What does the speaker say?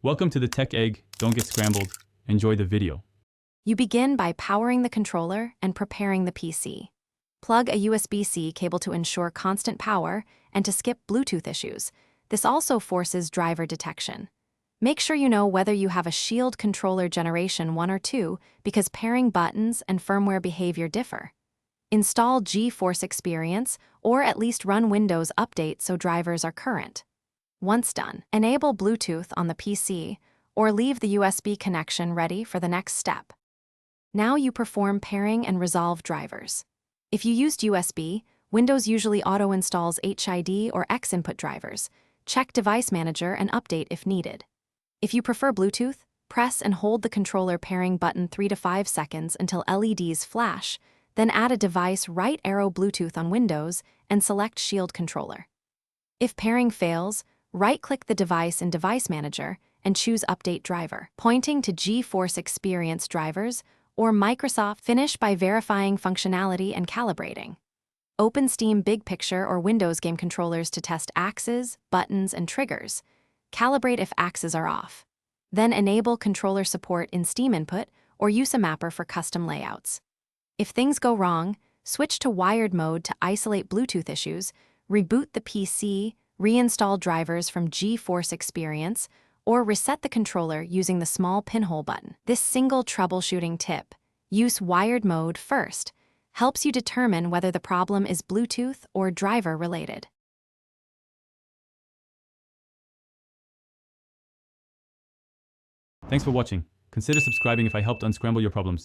Welcome to the Tech Egg. Don't get scrambled. Enjoy the video. You begin by powering the controller and preparing the PC. Plug a USB-C cable to ensure constant power and to skip Bluetooth issues. This also forces driver detection. Make sure you know whether you have a Shield controller generation 1 or 2 because pairing buttons and firmware behavior differ. Install GeForce Experience or at least run Windows Update so drivers are current. Once done, enable Bluetooth on the PC or leave the USB connection ready for the next step. Now you perform pairing and resolve drivers. If you used USB, Windows usually auto-installs HID or X input drivers. Check Device Manager and update if needed. If you prefer Bluetooth, press and hold the controller pairing button 3 to 5 seconds until LEDs flash, then add a device right arrow Bluetooth on Windows and select Shield controller. If pairing fails, right-click the device in Device Manager and choose Update Driver, pointing to GeForce Experience drivers or Microsoft. Finish by verifying functionality and calibrating. Open Steam Big Picture or Windows game controllers to test axes, buttons, and triggers. Calibrate if axes are off. Then enable controller support in Steam Input or use a mapper for custom layouts. If things go wrong, switch to wired mode to isolate Bluetooth issues, reboot the PC, reinstall drivers from GeForce Experience, or reset the controller using the small pinhole button. This single troubleshooting tip, use wired mode first, helps you determine whether the problem is Bluetooth or driver related. Thanks for watching. Consider subscribing if I helped unscramble your problems.